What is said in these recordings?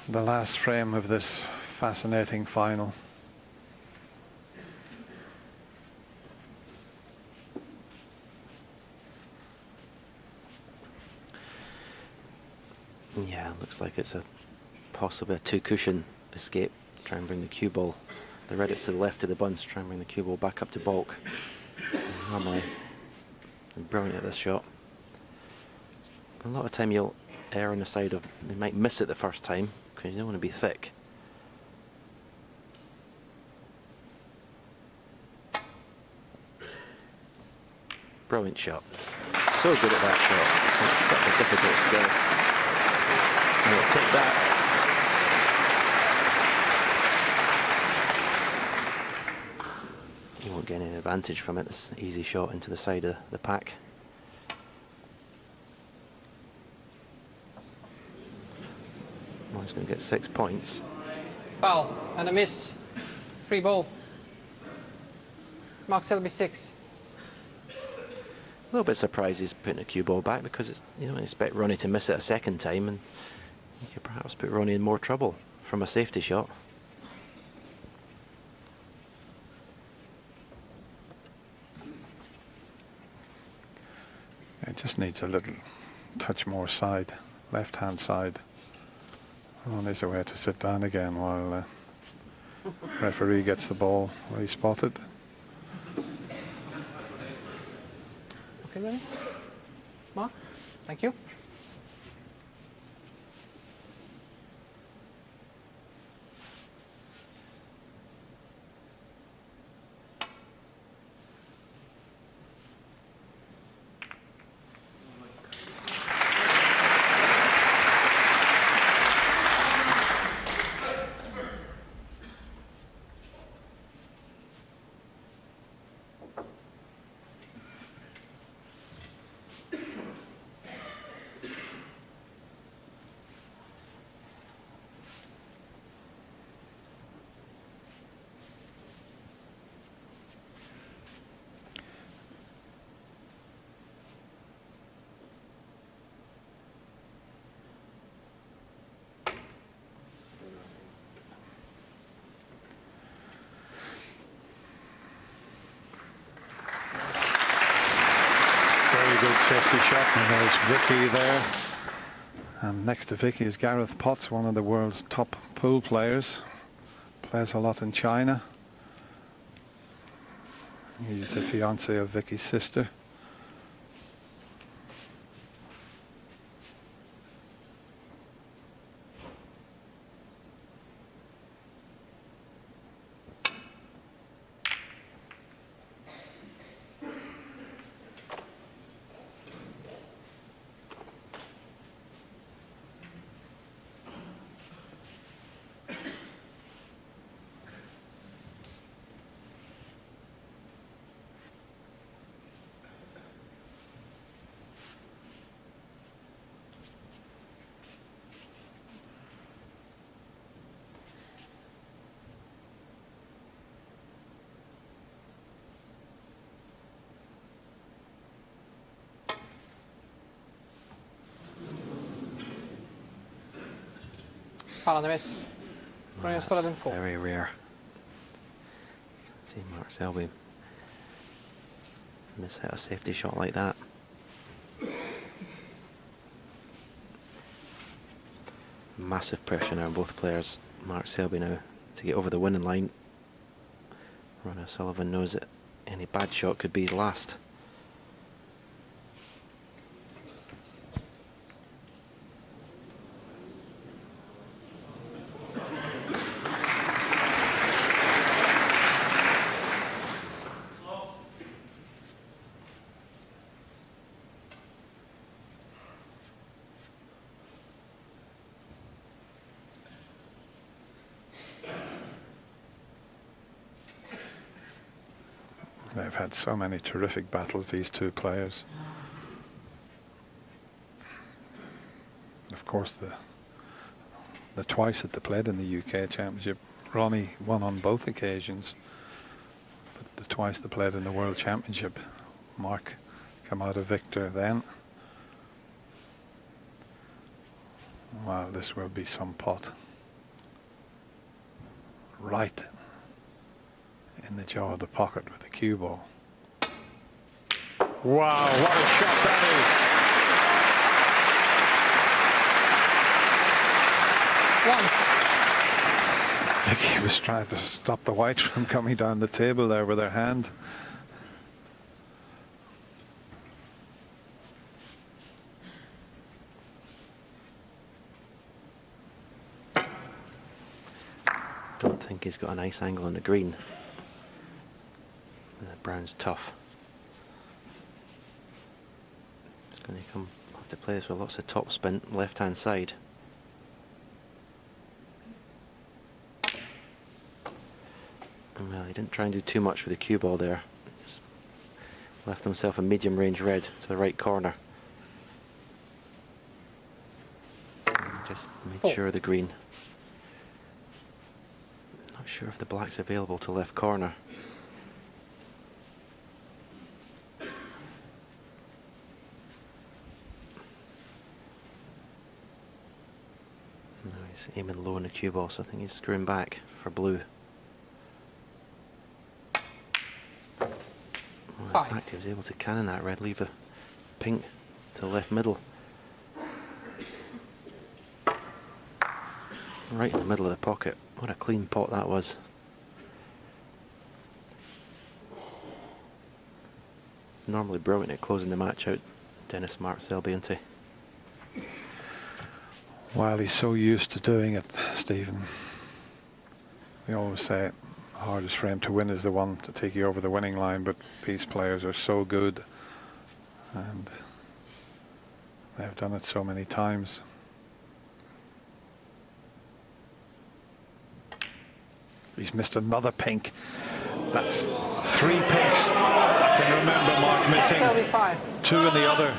the last frame of this fascinating final. Yeah, looks like it's possibly a two-cushion escape. Try and bring the cue ball. The red is to the left of the bunts. Try and bring the cue ball back up to baulk. Normally, brilliant at this shot. A lot of time you'll err on the side of you might miss it the first time because you don't want to be thick. Brilliant shot. So good at that shot. It's such a difficult skill. And we'll take that. You won't get any advantage from it. It's an easy shot into the side of the pack. Well, he's going to get 6 points. Foul and a miss. Free ball. Mark SELBY 6. A little bit surprised he's putting a cue ball back because it's, you don't expect Ronnie to miss it a second time, and you could perhaps put Ronnie in more trouble from a safety shot. It just needs a little touch more side, left-hand side. Ronnie's away to sit down again while referee gets the ball where he spotted. Okay, ready? Mark, thank you. Good safety shot, and there's Vicky there. And next to Vicky is Gareth Potts, one of the world's top pool players. Plays a lot in China. He's the fiance of Vicky's sister. Foul on the miss. Ronnie Sullivan 4. Very rare. See Mark SELBY miss hit a safety shot like that. Massive pressure now on both players. Mark SELBY now to get over the winning line. Ronnie Sullivan knows that any bad shot could be his last. They've had so many terrific battles, these two players. Of course, the twice that they played in the UK Championship, Ronnie won on both occasions. But the twice they played in the World Championship, Mark came out a victor then. Wow, this will be some pot. right in the jaw of the pocket with the cue ball. Wow, what a shot that is. One. Vicky was trying to stop the whites from coming down the table there with her hand. Don't think he's got a nice angle on the green. Brown's tough. He's going to have to play this with lots of topspin left hand side. Well, he didn't try and do too much with the cue ball there. Just left himself a medium range red to the right corner. And just made sure of the green. Not sure if the black's available to left corner. No, he's aiming low on the cue ball, so I think he's screwing back for blue. Well, in fact, he was able to cannon that red, leave a pink to the left middle. Right in the middle of the pocket. What a clean pot that was. Normally brilliant at closing the match out, Dennis Mark Selby, isn't he? Well, he's so used to doing it, Stephen. We always say the hardest for him to win is the one to take you over the winning line, but these players are so good and they've done it so many times. He's missed another pink. That's 3 pinks. I can remember Mark missing 2 in the other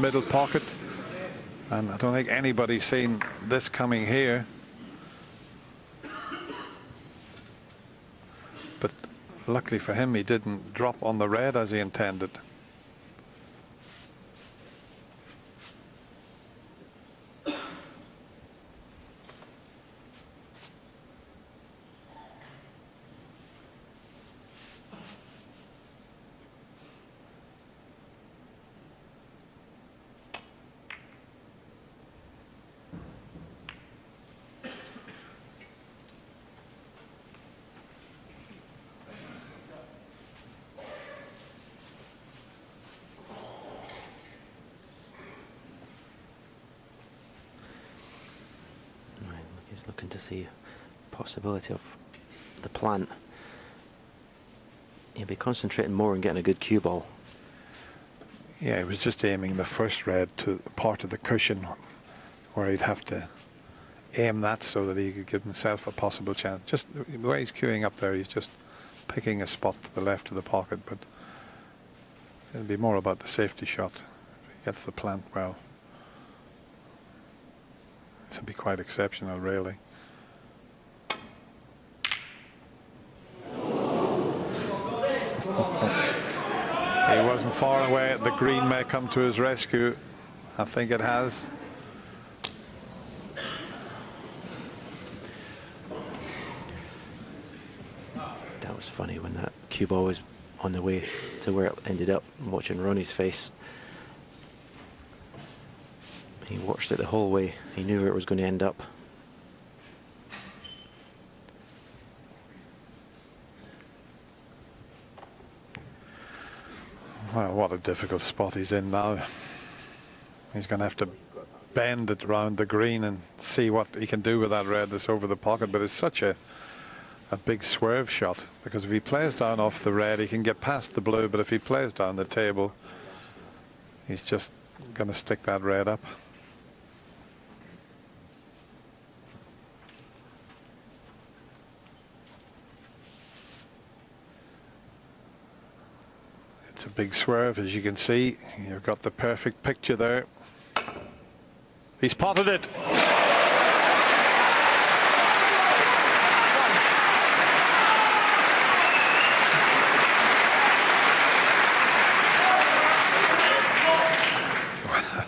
middle pocket. And I don't think anybody's seen this coming here. But luckily for him, he didn't drop on the red as he intended. He's looking to see possibility of the plant. He'll be concentrating more on getting a good cue ball. Yeah, he was just aiming the first red to part of the cushion where he'd have to aim that so that he could give himself a possible chance. Just the way he's queuing up there, he's just picking a spot to the left of the pocket, but it'll be more about the safety shot. If he gets the plant well, it would be quite exceptional, really. He wasn't far away. The green may come to his rescue. I think it has. That was funny when that cue ball was on the way to where it ended up. Watching Ronnie's face. He watched it the whole way. He knew where it was going to end up. Well, what a difficult spot he's in now. He's going to have to bend it round the green and see what he can do with that red that's over the pocket. But it's such a big swerve shot, because if he plays down off the red, he can get past the blue. But if he plays down the table, he's just going to stick that red up. It's a big swerve, as you can see. You've got the perfect picture there. He's potted it.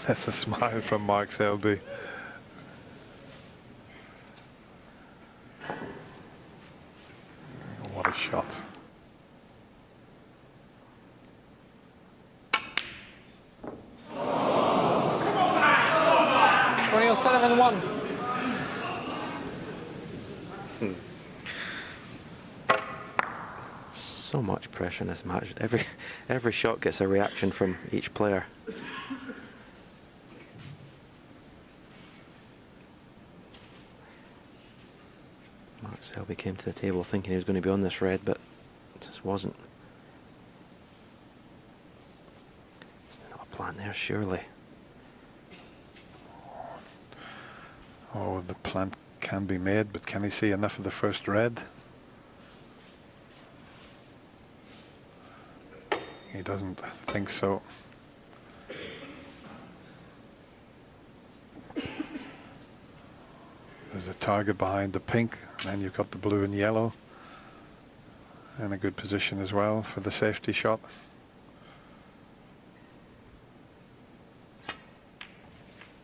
That's a smile from Mark Selby. shot. Ronnie O'Sullivan 1. So much pressure in this match. Every shot gets a reaction from each player. Mark Selby came to the table thinking he was going to be on this red, but it just wasn't. There's not a plan there, surely. Oh, the plan can be made, but can he see enough of the first red? He doesn't think so. There's a target behind the pink, and then you've got the blue and yellow in a good position as well for the safety shot.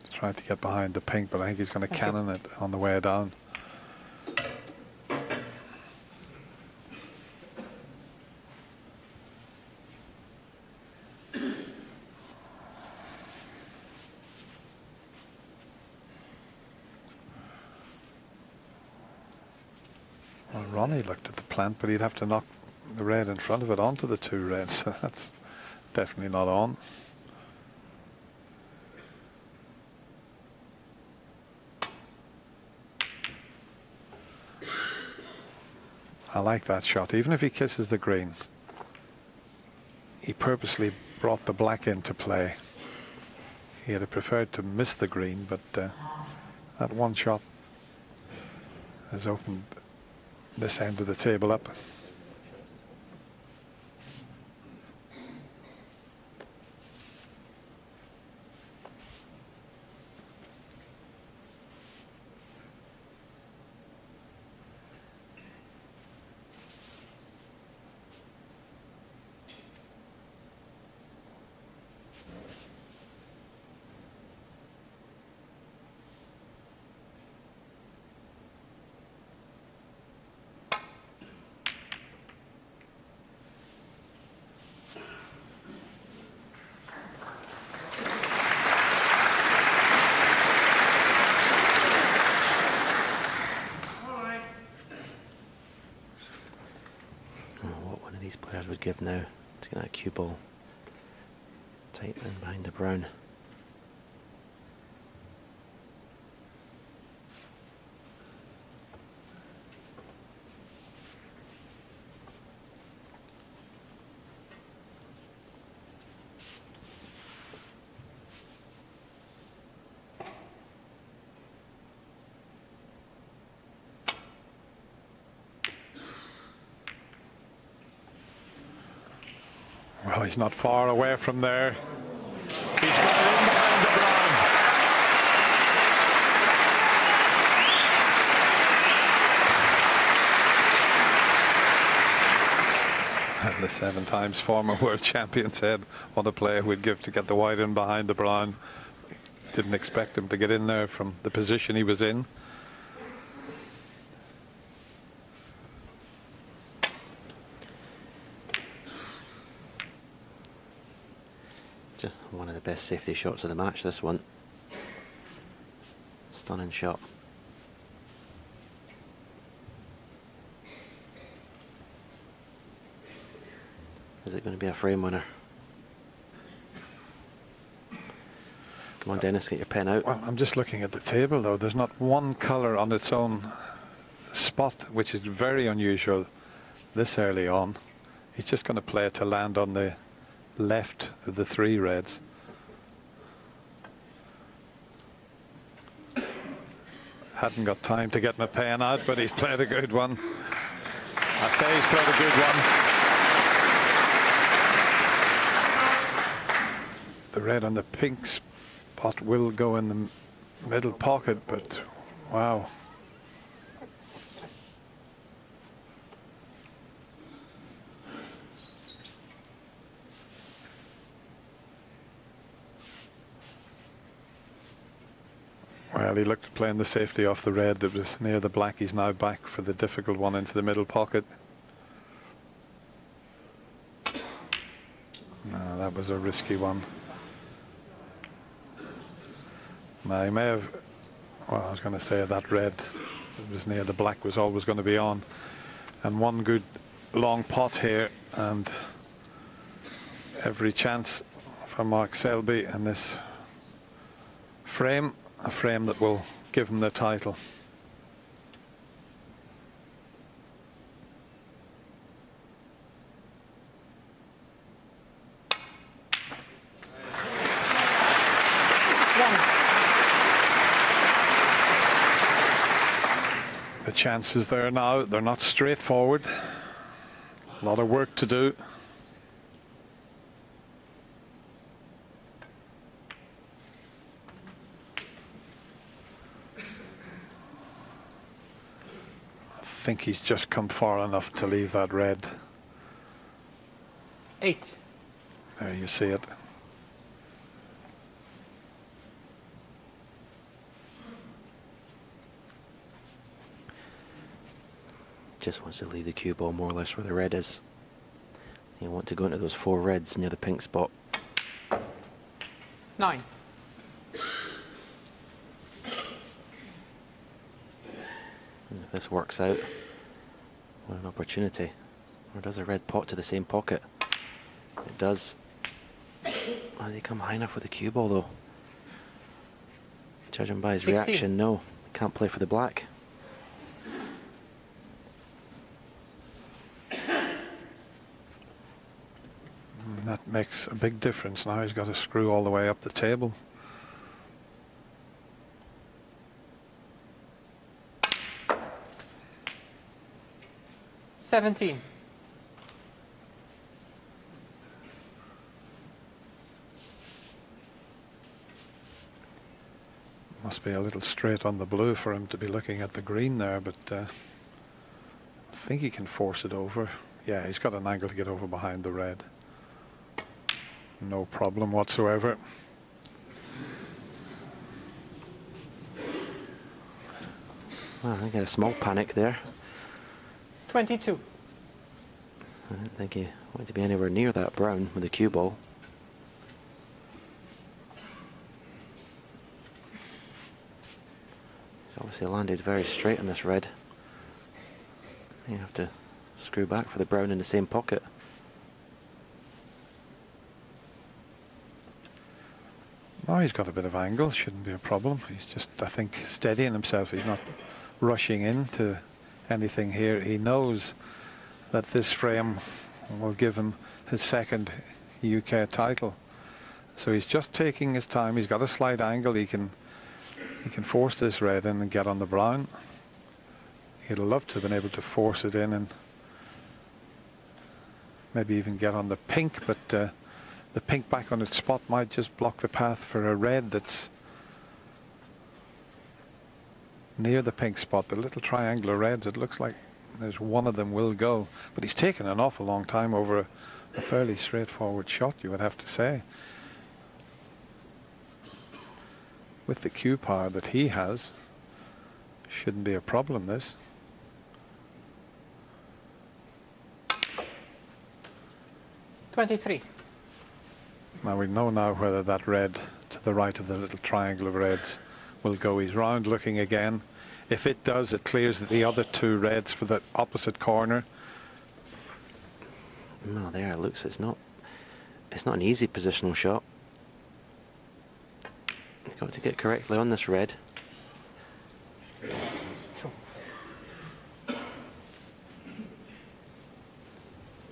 He's trying to get behind the pink, but I think he's going to cannon it on the way down. Well, Ronnie looked at the plant, but he'd have to knock the red in front of it onto the two reds, so that's definitely not on. I like that shot. Even if he kisses the green, he purposely brought the black into play. He had preferred to miss the green, but that one shot has opened this end of the table up. Players would give now to get that cue ball tight in behind the brown. Well, he's not far away from there. He's got it in behind the brown. And the 7 times former world champion said what a player would give to get the white in behind the brown. Didn't expect him to get in there from the position he was in. Just one of the best safety shots of the match, this one. Stunning shot. Is it going to be a frame winner? Come on, Dennis, get your pen out. Well, I'm just looking at the table, though. There's not one colour on its own spot, which is very unusual this early on. He's just going to play it to land on the left of the 3 reds. Hadn't got time to get my pen out, but he's played a good one. I say he's played a good one. The red on the pink spot will go in the middle pocket, but wow. Well, he looked at playing the safety off the red that was near the black. He's now back for the difficult one into the middle pocket. was a risky one. Now he may have, well, I was going to say that red, it was near the black, was always going to be on. And one good long pot here, and every chance for Mark Selby in this frame, a frame that will give him the title. The chances there now, they're not straightforward. A lot of work to do. I think he's just come far enough to leave that red. 8. There you see it. Just wants to leave the cue ball more or less where the red is. You want to go into those 4 reds near the pink spot. 9. And if this works out, what an opportunity. Or does a red pot to the same pocket? It does. Oh, they come high enough with the cue ball though. Judging by his 16. reaction, no. Can't play for the black. That makes a big difference. Now he's got to screw all the way up the table. $17. Must be a little straight on the blue for him to be looking at the green there, but I think he can force it over. Yeah, he's got an angle to get over behind the red. No problem whatsoever. Well, I get a small panic there. 22. I didn't think he wanted to be anywhere near that brown with the cue ball. He's obviously landed very straight on this red. You have to screw back for the brown in the same pocket. Oh, he's got a bit of angle, shouldn't be a problem. He's just, I think, steadying himself. He's not rushing into anything here. He knows that this frame will give him his second UK title. So he's just taking his time. He's got a slight angle. He can force this red in and get on the brown. He'd love to have been able to force it in and maybe even get on the pink, but the pink back on its spot might just block the path for a red that's near the pink spot. The little triangular reds, it looks like there's one of them will go. But he's taken an awful long time over a fairly straightforward shot, you would have to say. With the cue power that he has, shouldn't be a problem, this. $23. Now we know now whether that red to the right of the little triangle of reds will go. He's round looking again. If it does, it clears the other 2 reds for the opposite corner. No, there it looks. It's not an easy positional shot. You've got to get correctly on this red. Sure.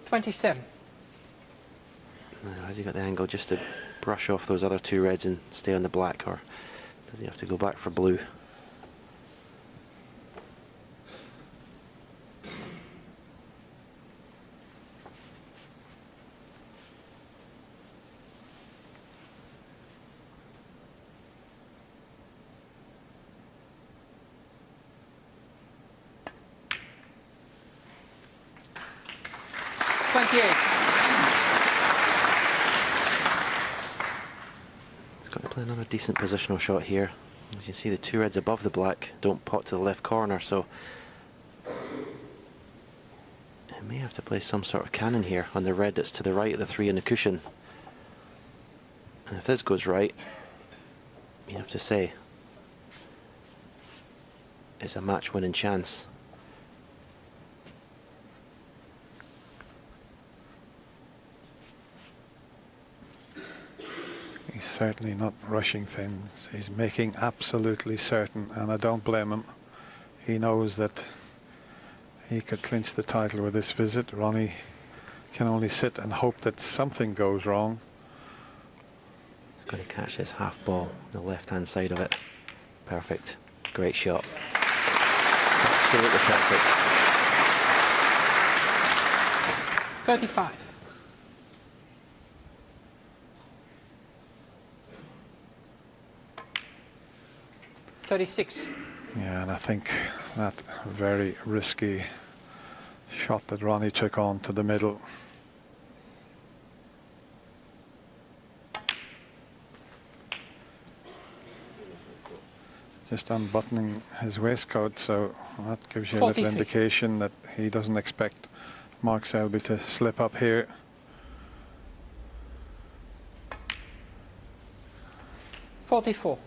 27. Now, has he got the angle just to brush off those other 2 reds and stay on the black, or does he have to go back for blue? Play another decent positional shot here. As you see, the 2 reds above the black don't pot to the left corner, so he may have to play some sort of cannon here on the red that's to the right of the 3 in the cushion. If this goes right, you have to say it's a match-winning chance. He's certainly not rushing things. He's making absolutely certain, and I don't blame him. He knows that he could clinch the title with this visit. Ronnie can only sit and hope that something goes wrong. He's going to catch this half ball, the left-hand side of it. Perfect. Great shot. Absolutely perfect. 35. Yeah, and I think that very risky shot that Ronnie took on to the middle. Just unbuttoning his waistcoat, so that gives you a little 43. indication that he doesn't expect Mark Selby to slip up here. $44.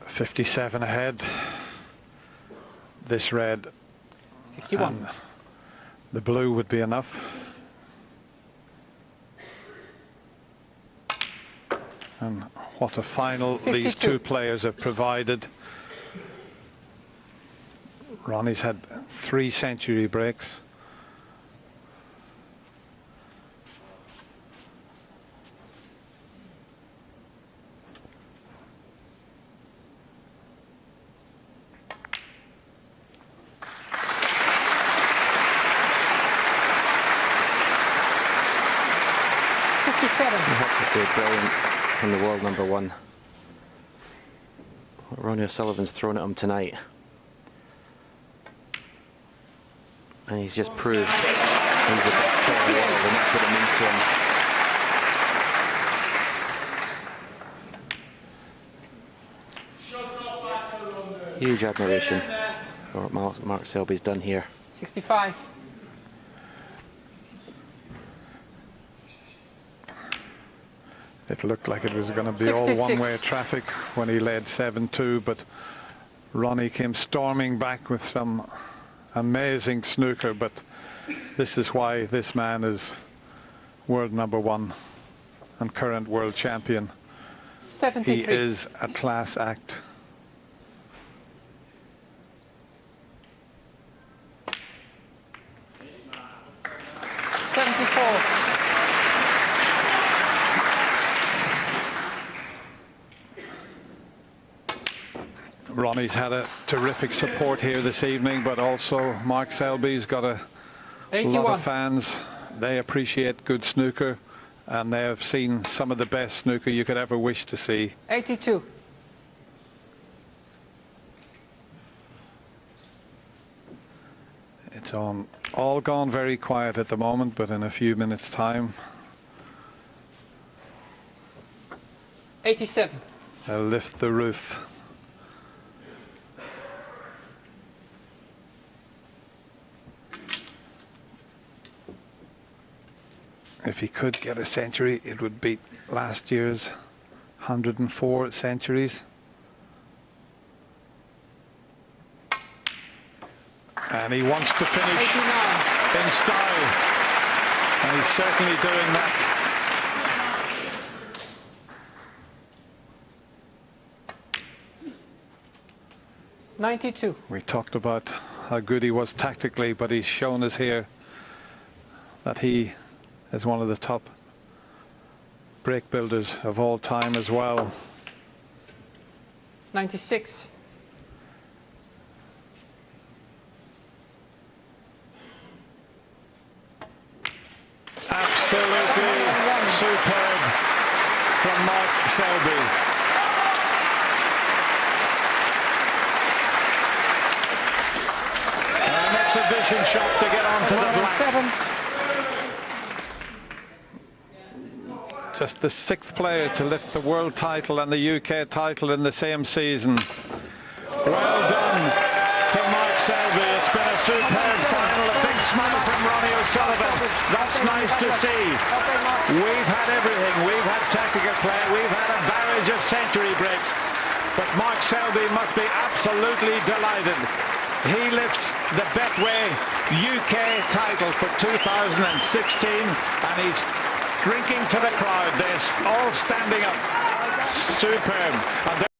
$57 ahead. This red 51. and the blue would be enough. And what a final 52. these two players have provided. Ronnie's had 3 century breaks. You have to say brilliant from the world number one. What Ronnie O'Sullivan's thrown at him tonight. And he's just proved he's the best player in the world, and that's what it means to him. Huge admiration for what Mark Selby's done here. 65. It looked like it was going to be all 66. one-way traffic when he led 7-2, but Ronnie came storming back with some amazing snooker. But this is why this man is world number one and current world champion. 73. He is a class act. Ronnie's had a terrific support here this evening, but also Mark Selby's got a 81. lot of fans. They appreciate good snooker, and they have seen some of the best snooker you could ever wish to see. 82. It's all gone very quiet at the moment, but in a few minutes' time, 87. they'll lift the roof. If he could get a century, it would beat last year's 104 centuries. And he wants to finish 89. in style. And he's certainly doing that. $92. We talked about how good he was tactically, but he's shown us here that he is one of the top break builders of all time as well. 96. Absolutely superb from Mark Selby. An exhibition shot to get onto the black. 107. Just the 6th player to lift the world title and the UK title in the same season. Well done to Mark Selby. It's been a superb final. A big smile from Ronnie O'Sullivan. That's nice to see. We've had everything. We've had tactical play. We've had a barrage of century breaks. But Mark Selby must be absolutely delighted. He lifts the Betway UK title for 2016, and he's drinking to the crowd. They're all standing up. Superb. And